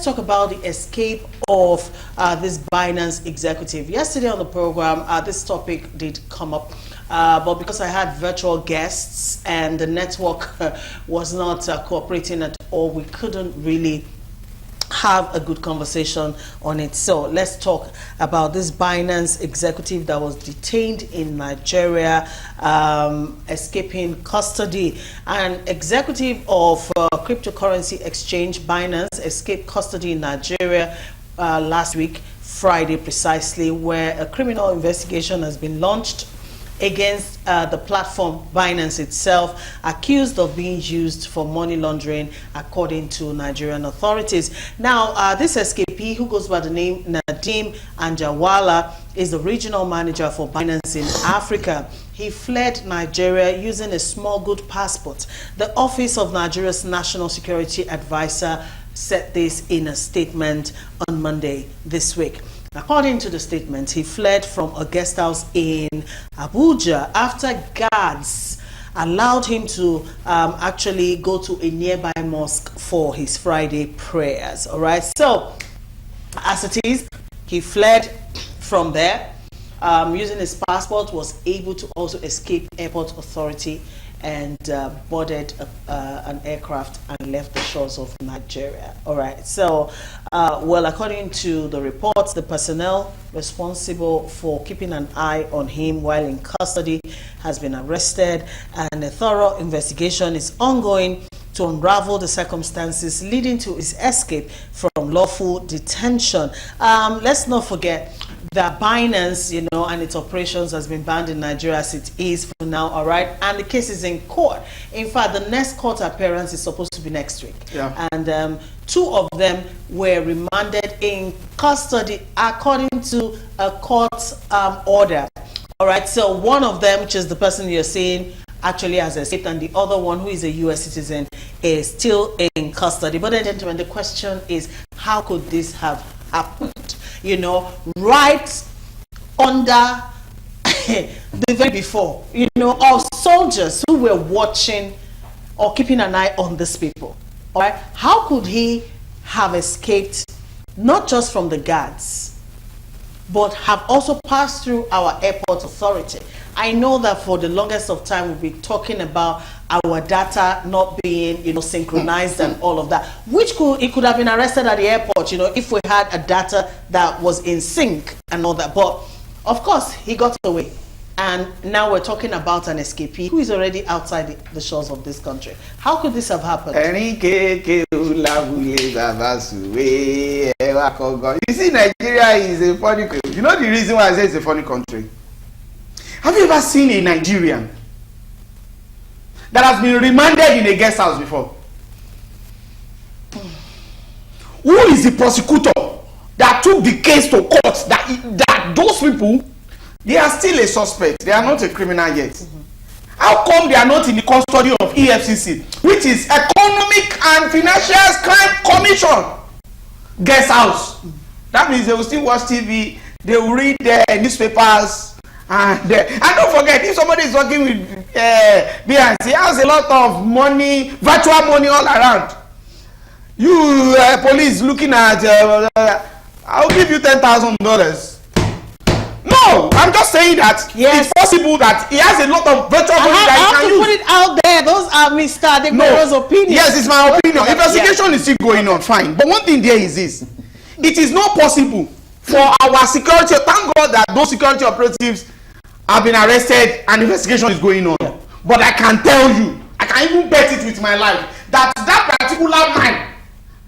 talk about the escape of this Binance executive. Yesterday on the program, this topic did come up, but because I had virtual guests and the network was not cooperating at all, we couldn't really have a good conversation on it. So let's talk about this Binance executive that was detained in Nigeria, escaping custody. An executive of cryptocurrency exchange Binance escaped custody in Nigeria last week, Friday precisely, where a criminal investigation has been launched against the platform Binance itself, accused of being used for money laundering, according to Nigerian authorities. Now, this escapee, who goes by the name Nadeem Anjawala, is the regional manager for Binance in Africa. He fled Nigeria using a small good passport. The Office of Nigeria's National Security Advisor said this in a statement on Monday this week. According to the statement, he fled from a guest house in Abuja after guards allowed him to actually go to a nearby mosque for his Friday prayers. All right. So, as it is, he fled from there using his passport, was able to also escape airport authority and boarded an aircraft and left the shores of Nigeria. All right. So, well, according to the reports, the personnel responsible for keeping an eye on him while in custody has been arrested, and a thorough investigation is ongoing to unravel the circumstances leading to his escape from lawful detention. Let's not forget that Binance, you know, and its operations has been banned in Nigeria as it is for now, all right? And the case is in court. In fact, the next court appearance is supposed to be next week. Yeah. And two of them were remanded in custody according to a court order. All right, so one of them, which is the person you're saying, actually has escaped, and the other one, who is a U.S. citizen, is still in custody. But then, gentlemen, the question is, how could this have happened? You know, right under the very before, you know, of soldiers who were watching or keeping an eye on these people. All right, how could he have escaped not just from the guards, but have also passed through our airport authority? I know that for the longest of time we'll be talking about our data not being, you know, synchronized and all of that, which he could have been arrested at the airport, you know, if we had a data that was in sync and all that. But of course he got away, and now we're talking about an escapee who is already outside the shores of this country. How could this have happened? You see, Nigeria is a funny country. You know the reason why I say it's a funny country? Have you ever seen a Nigerian that has been remanded in a guest house before? Who is the prosecutor that took the case to court? That those people, they are still a suspect. They are not a criminal yet. How come they are not in the custody of EFCC, which is Economic and Financial Crime Commission guest house? That means they will still watch TV, they will read newspapers. And don't forget, if somebody is working with Binance, he has a lot of money, virtual money all around. You police looking at, I'll give you $10,000. No, I'm just saying that yes, it's possible that he has a lot of virtual money that he can use. Put it out there. Those are Mr. Degbero's opinions. Yes, it's my opinion. Investigation is still going on, fine. But one thing there is this: it is not possible for our security. Thank God that those security operatives have been arrested and investigation is going on. Yeah. But I can tell you, I can even bet it with my life, that that particular man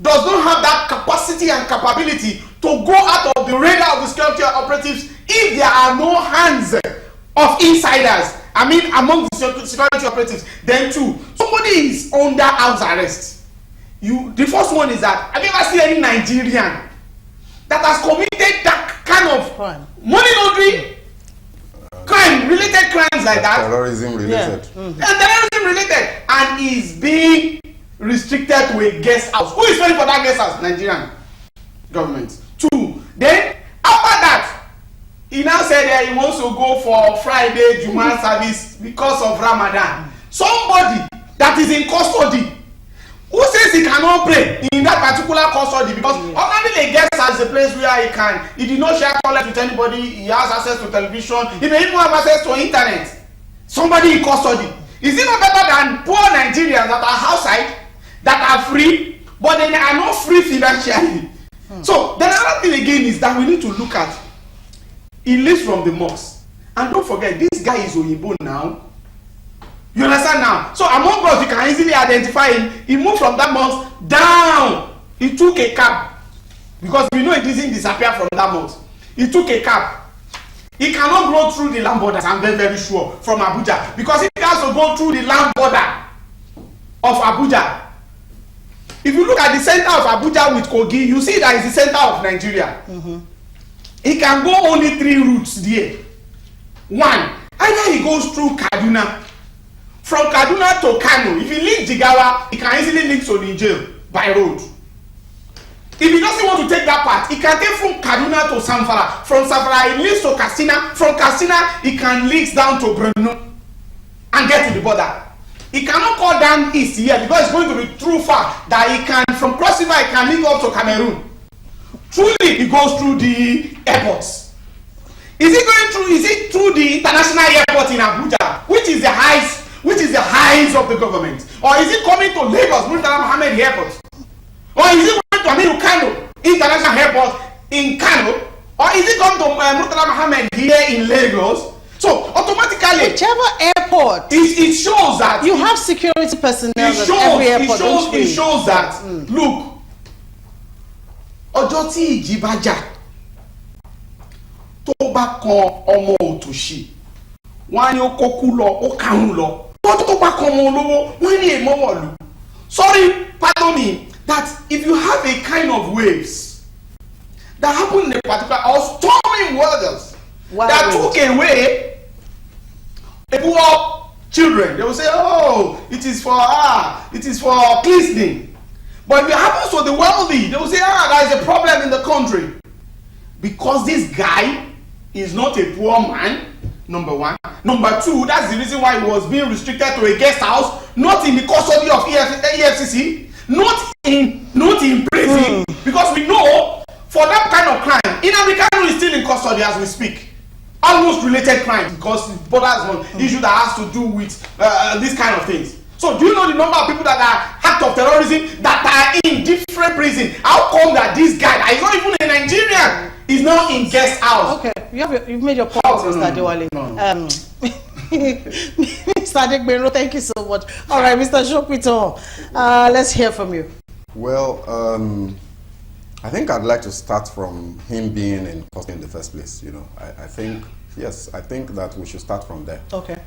does not have that capacity and capability to go out of the radar of the security operatives if there are no hands of insiders. I mean, among the security operatives. Then too, somebody is under house arrest. The first one is that, have you ever seen any Nigerian that has committed that kind of money laundering? Crime, related crimes like that. Terrorism related. Yeah. And terrorism related. And is being restricted to a guest house. Who is paying for that guest house? Nigerian government. Two. Then, after that, he now said that he wants to go for Friday Juma service because of Ramadan. Somebody that is in custody Who says he cannot pray in that particular custody? Because ordinarily a guest has a place where he did not share toilet with anybody, he has access to television, he may even have access to internet. Somebody in custody. Is it not better than poor Nigerians that are outside, that are free, but they are not free financially? So the other thing again is that we need to look at, he lives from the mosque. And don't forget, this guy is Oyibo now. You understand now? So among us, you can easily identify him. He moved from that mosque down. He took a cab. Because we know it doesn't disappear from that mosque. He took a cab. He cannot go through the land borders, I'm very, very sure, from Abuja. Because he has to go through the land border of Abuja. If you look at the center of Abuja with Kogi, you see that it's the center of Nigeria. He can go only 3 routes there. One, either he goes through Kaduna. From Kaduna to Kano, if he leaves Jigawa, he can easily link to Niger by road. If he doesn't want to take that part, he can take from Kaduna to Zamfara. From Zamfara, he links to Katsina. From Katsina, he can link down to Borno and get to the border. He cannot call down east here because it's going to be too far that he can, from Cross River, he can link up to Cameroon. Truly, he goes through the airports. Is it through the international airport in Abuja, which is the highest of the government? Or is it coming to Lagos, Murtala Mohammed Airport? Or is it going to Aminu Kano International Airport in Kano? Or is it coming to Murtala Mohammed here in Lagos? So automatically, whichever airport, it shows that you have security personnel at every airport. It shows that look, ọjọ́ tí ìjì bá jà tó bá kan ọmọ òtòṣì wọ́n á ní ó kókú lọ ó kàrún lọ tó bá kan ọmọ olówó wọ́n ní èèmọ̀ wọ̀lú. Sorry, pardon me, that if you have a kind of waves that happen in a particular or storming waters that took away a poor children, they will say, oh, it is for cleansing. But if it happens to the wealthy, they will say, there is a problem in the country. Because this guy is not a poor man, number one. Number two, that's the reason why he was being restricted to a guest house, not in the custody of EFCC, not in prison. Because we know, for that kind of crime, Nnamdi Kanu is still in custody as we speak. Almost related crime, because it borders on issue that has to do with these kind of things. So do you know the number of people that are act of terrorism that are in different prison? How come that this guy that is not even a Nigerian is now in guest house? Okay, you've made your point, Mr. Adewale. Mr. Adegbero, thank you so much. All right, Mr. Shokito, let's hear from you. Well, I think I'd like to start from him being in custody in the first place. You know, I think that we should start from there. Okay.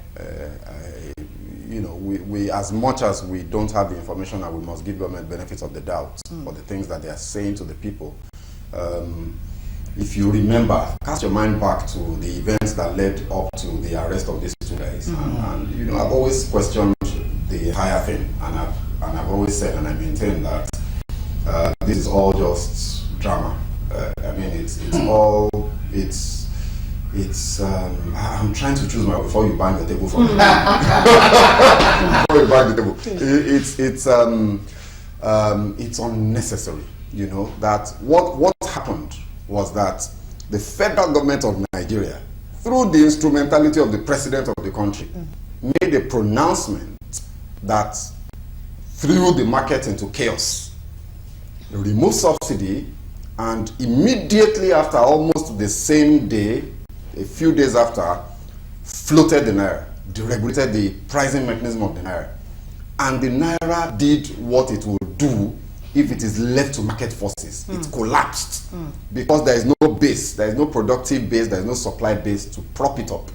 We as much as we don't have the information, and we must give government benefits of the doubt for the things that they are saying to the people. If you remember, cast your mind back to the events that led up to the arrest of these 2 guys, and I've always questioned the higher thing, and I've always said, and I maintain that this is all just drama. I mean, I'm trying to choose my before you bang the table for me. Before you bang the table, it's unnecessary. You know that what happened was that the federal government of Nigeria, through the instrumentality of the president of the country, made a pronouncement that threw the market into chaos, removed subsidy, and immediately after, almost the same day, a few days after, floated the naira, deregulated the pricing mechanism of the naira. And the naira did what it will do if it is left to market forces. It collapsed because there is no base, there is no productive base, there is no supply base to prop it up.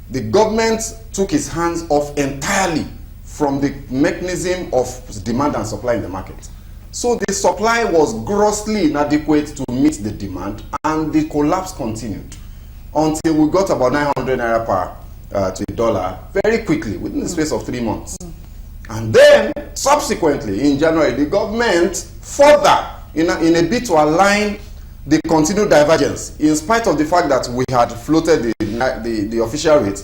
The government took its hands off entirely from the mechanism of demand and supply in the market. So the supply was grossly inadequate to meet the demand, and the collapse continued until we got about 900 naira to a dollar very quickly within the space of 3 months. And then subsequently in January, the government further in a bid to align the continued divergence, in spite of the fact that we had floated the official rate,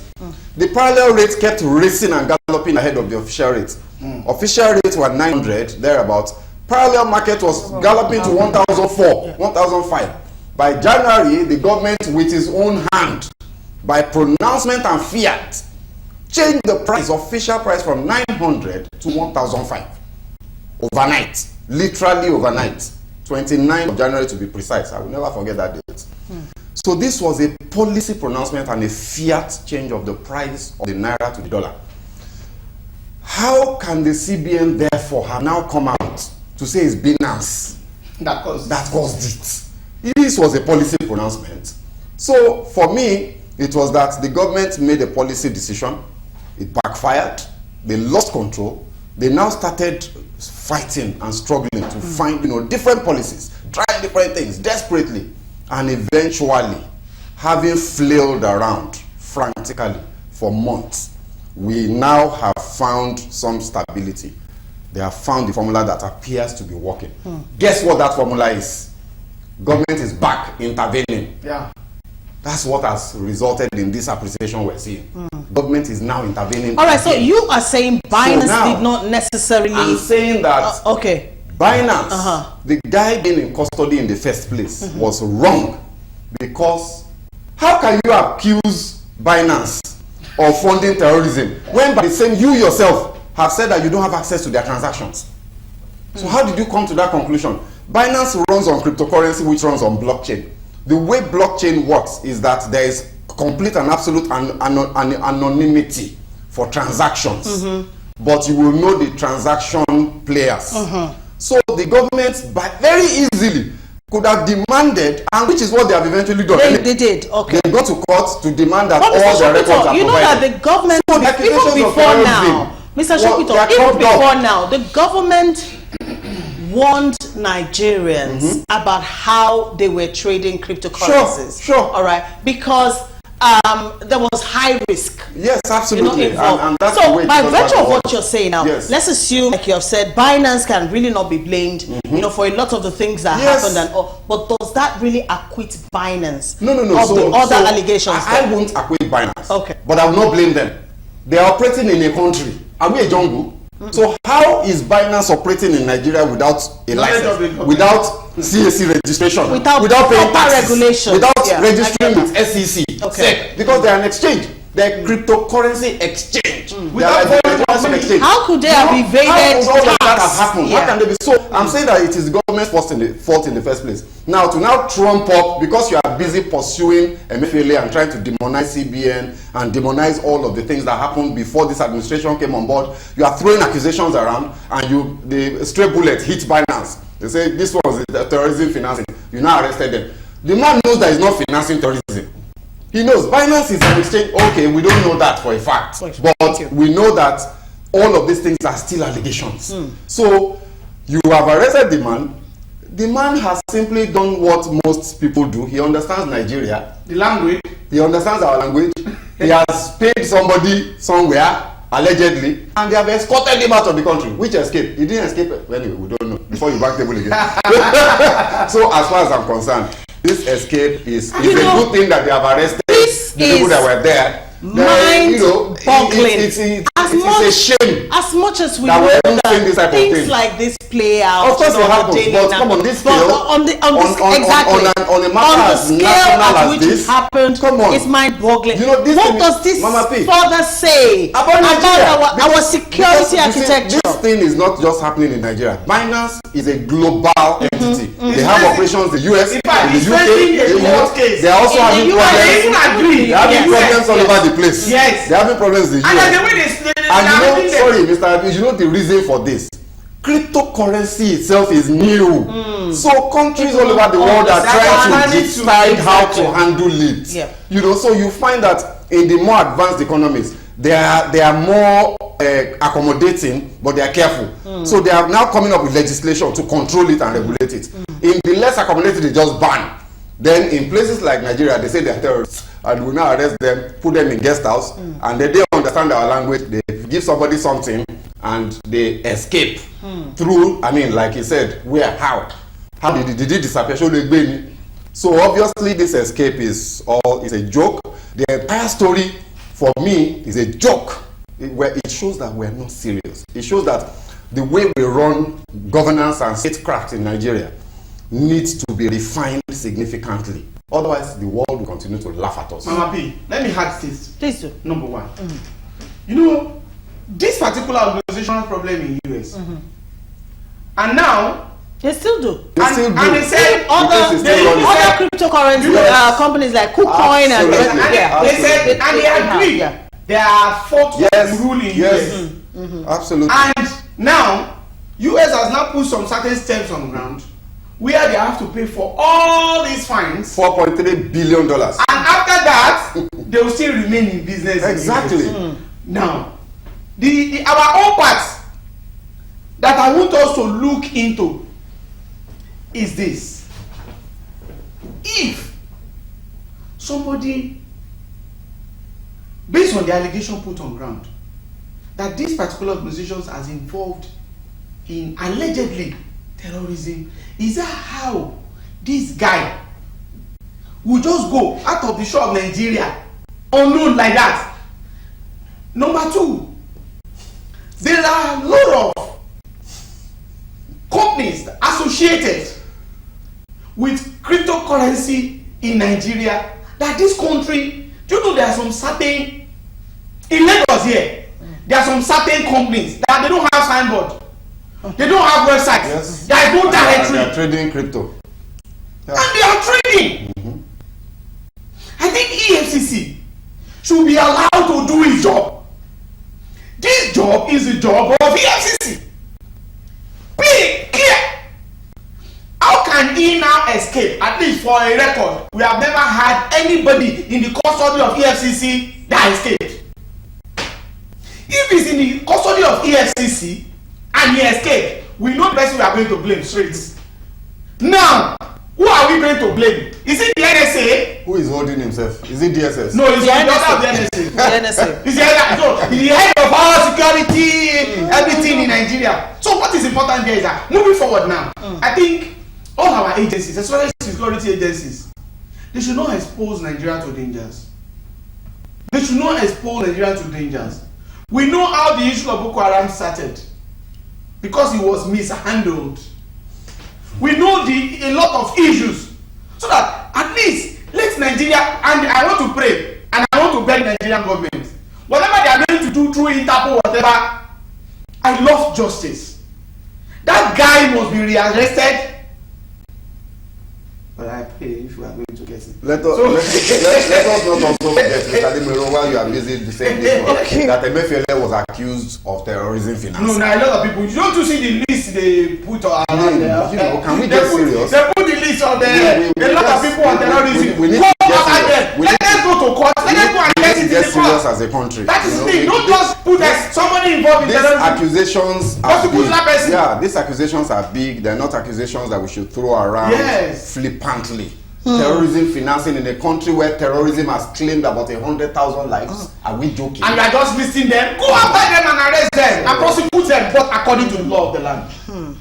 The parallel rate kept racing and galloping ahead of the official rate. Official rates were 900, thereabouts. Parallel market was galloping to 1,004, 1,005. By January, the government, with its own hand, by pronouncement and fiat, changed the price, official price, from 900 to 1,005. Overnight, literally overnight. 29th of January to be precise. I will never forget that date. So this was a policy pronouncement and a fiat change of the price of the naira to the dollar. How can the CBN therefore have now come out to say it's Binance that caused it? This was a policy pronouncement. So for me, it was that the government made a policy decision. It backfired. They lost control. They now started fighting and struggling to find, different policies, trying different things desperately, and eventually, having flailed around frantically for months, we now have found some stability. They have found the formula that appears to be working. Guess what that formula is? Government is back intervening. Yeah. That's what has resulted in this appreciation we're seeing. Government is now intervening. All right, so you are saying Binance did not necessarily... I'm saying that okay. Binance, the guy being in custody in the first place, was wrong. Because how can you accuse Binance of funding terrorism when by the same you yourself have said that you don't have access to their transactions? So how did you come to that conclusion? Binance runs on cryptocurrency, which runs on blockchain. The way blockchain works is that there is complete and absolute anonymity for transactions, but you will know the transaction players. So the government very easily could have demanded, and which is what they have eventually done. They did. Okay. They go to court to demand that but all their records are provided. You know that the government, so even before now, Mr. Shokito, even before now, the government warned Nigerians about how they were trading cryptocurrencies. Sure. All right, because there was high risk. Yes, absolutely. And that's so by virtue of what you're saying now, yes. let's assume, like you have said, Binance can really not be blamed, for a lot of the things that happened and all. But does that really acquit Binance? No. Of the other allegations? I won't acquit Binance. Okay. But I will not blame them. They are operating in a country. Are we a jungle? So how is Binance operating in Nigeria without a license, without CAC registration, without paying taxes, regulation, without registering with SEC? Okay. Because they are an exchange. They're cryptocurrency exchange. Without exchange. How could they have evaded How would all of that tax? have happened? How can they be so? I'm saying that it is the government's fault in the first place. Now to trump up, because you are busy pursuing Emefiele and trying to demonize CBN and demonize all of the things that happened before this administration came on board, you are throwing accusations around, and the stray bullet hit Binance. They say this was terrorism financing. You now arrested them. The man knows that he's not financing terrorism. He knows Binance is an exchange. Okay, we don't know that for a fact, but we know that all of these things are still allegations. So you have arrested the man. The man has simply done what most people do. He understands Nigeria, the language. He understands our language. He has paid somebody somewhere, allegedly, and they have escorted him out of the country. Which escape? He didn't escape. Anyway, we don't know. Before you back table again. So as far as I'm concerned, this escape is a good thing that they have arrested the people that were there. Mind-boggling. It's a shame. As much as we that know that things thing. like this play out, of course it happens, but come on, this scale, on a matter as national as which this, it happened, come on, it's mind-boggling. What does this further say about our security architecture? This thing is not just happening in Nigeria. Binance is a global entity. They have operations in the US, in the UK. They are also having problems. They are having problems all over the place. Yes. They are having problems in the US. And the way and sorry, Mr. Abi, you know the reason for this? Cryptocurrency itself is new. So countries all over the world are trying to decide how to handle it. So you find that in the more advanced economies, they are more accommodating, but they are careful. So they are now coming up with legislation to control it and regulate it. In the less accommodated, they just ban. Then in places like Nigeria, they say they are terrorists, and we now arrest them, put them in guest house, and they don't understand our language. They give somebody something, and they escape through. I mean, like he said, where, how did he disappear? So obviously, this escape is a joke. The entire story for me, is a joke. It shows that we're not serious. It shows that the way we run governance and statecraft in Nigeria needs to be refined significantly. Otherwise, the world will continue to laugh at us. Mama P, let me add this. Please do. Number one. You know, this particular organizational problem in US, and now they still do. And they said other cryptocurrency companies like KuCoin and they said and they agree. They are fourth rule in US. Absolutely. And now US has now put some certain steps on the ground where they have to pay for all these fines. $4.3 billion. And after that, they will still remain in business. Exactly. Now, our own part that I want us to look into is this. If somebody, based on the allegation put on ground, that these particular organizations are involved in allegedly terrorism, is that how this guy will just go out of the shore of Nigeria unknown like that? Number two, there are a lot of companies associated with cryptocurrency in Nigeria that this country, do you know there are some certain, in Lagos here, there are some certain companies that they don't have signboard. They don't have websites. Yes. There is no directory. They are trading crypto. And Yeah. they are trading. I think EFCC should be allowed to do its job. This job is the job of EFCC. Be clear. How can he now escape? At least for a record, we have never had anybody in the custody of EFCC that escaped. If he's in the custody of EFCC and he escaped, we know the person we are going to blame straight. Now, who are we going to blame? Is it the NSA? Who is holding himself? Is it DSS? No, it's the head of the NSA. The NSA. It's the head of our security, everything in Nigeria. So what is important there is that moving forward now, I think all our agencies, especially security agencies, they should not expose Nigeria to dangers. They should not expose Nigeria to dangers. We know how the issue of Boko Haram started because it was mishandled. We know a lot of issues, so that at least let Nigeria, and I want to pray and I want to beg Nigerian government, whatever they are going to do through Interpol, whatever, I love justice. That guy must be rearrested. But I pray if you are going to get it. Let us not also forget, Mr. Ademiro, while you are busy saying this, that Emefiele was accused of terrorism finance. No, a lot of people. You don't see the list they put around there. You know, can we get serious? They put the list on there. A lot of people on terrorism. We need to get serious. Let them go to court. Let them go and get it in the serious court. as a country. That is the thing. Don't just put somebody involved in terrorism. These accusations are big. Person. Yeah, these accusations are big. They're not accusations that we should throw around flippantly. Terrorism financing in a country where terrorism has claimed about 100,000 lives. Are we joking? And you are just listing them. Go after them and arrest them and prosecute them, but according to the law of the land.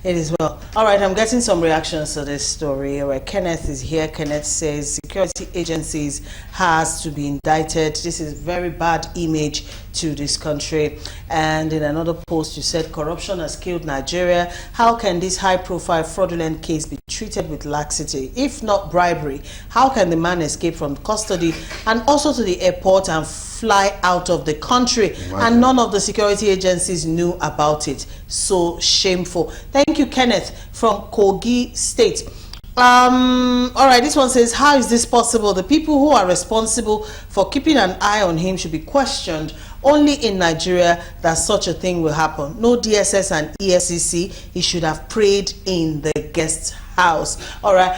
It is well. All right, I'm getting some reactions to this story. All right, Kenneth is here. Kenneth says security agencies has to be indicted. This is very bad image to this country. And in another post, you said corruption has killed Nigeria. How can this high-profile fraudulent case be treated with laxity? If not bribery, how can the man escape from custody and also to the airport and fly out of the country? And none of the security agencies knew about it. So shameful. Thank you, Kenneth from Kogi State. All right, this one says, how is this possible? The people who are responsible for keeping an eye on him should be questioned. Only in Nigeria that such a thing will happen. No DSS and EFCC. He should have prayed in the guest house. All right.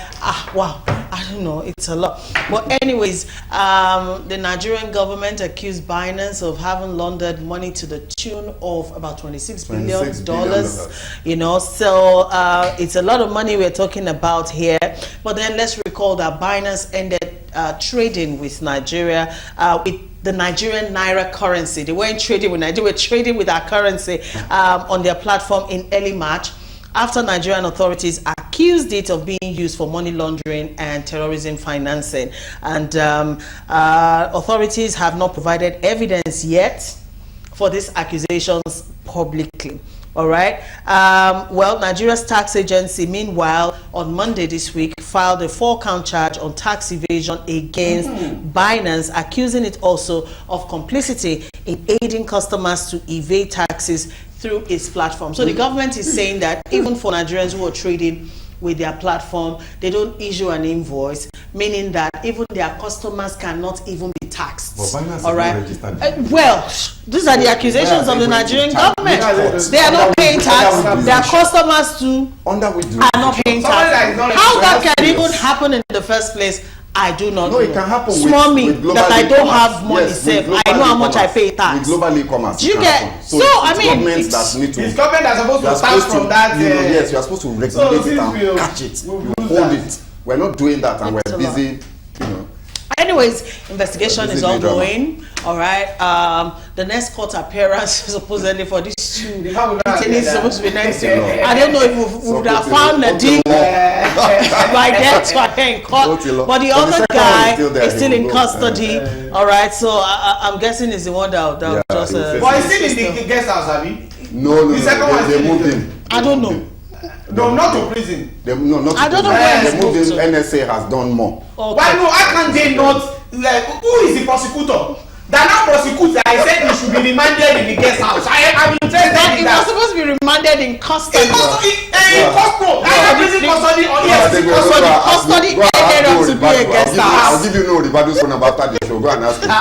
Wow. I don't know. It's a lot. But anyways, the Nigerian government accused Binance of having laundered money to the tune of about $26 billion. You know, so it's a lot of money we're talking about here. But then let's recall that Binance ended trading with Nigeria with the Nigerian Naira currency. They weren't trading with Nigeria, they were trading with our currency on their platform in early March after Nigerian authorities accused it of being used for money laundering and terrorism financing. And authorities have not provided evidence yet for these accusations publicly. All right. Well, Nigeria's tax agency, meanwhile, on Monday this week, filed a 4-count charge on tax evasion against Binance, accusing it also of complicity in aiding customers to evade taxes through its platform. So the government is saying that even for Nigerians who are trading with their platform, they don't issue an invoice, meaning that even their customers cannot even be taxed. All right. Well, these are the accusations of the Nigerian government. They are not paying tax. Their customers too are not paying tax. How that can even happen in the first place, I do not know. It can happen Small me with that I don't have money saved. I know how much I pay tax. With global e-commerce. Do you get? So I mean, it's government that's supposed to start from that. Yes, you are supposed to regulate it and catch it. Hold it. We're not doing that, and we're busy. Anyways, investigation is ongoing. All right. The next court appearance supposedly for these two detainees is supposed to be next week. I don't know if we would have found a deal by then to appear in court. But the other guy is still in custody. All right. So I'm guessing is the one that just. But he's still in the guest house, Abi? No. They moved him. I don't know. No, not to prison. I don't know where they moved him. NSA has done more. Okay. Why no? How can they not? Like, who is the prosecutor? That now prosecutor, I said he should be remanded in the guest house. I'm interested in that. He was supposed to be remanded in custody. In custody. Custody or EFCC custody. Custody ended up to be a guest house. I'll give you no Ribado's phone number after the show. Go and ask him.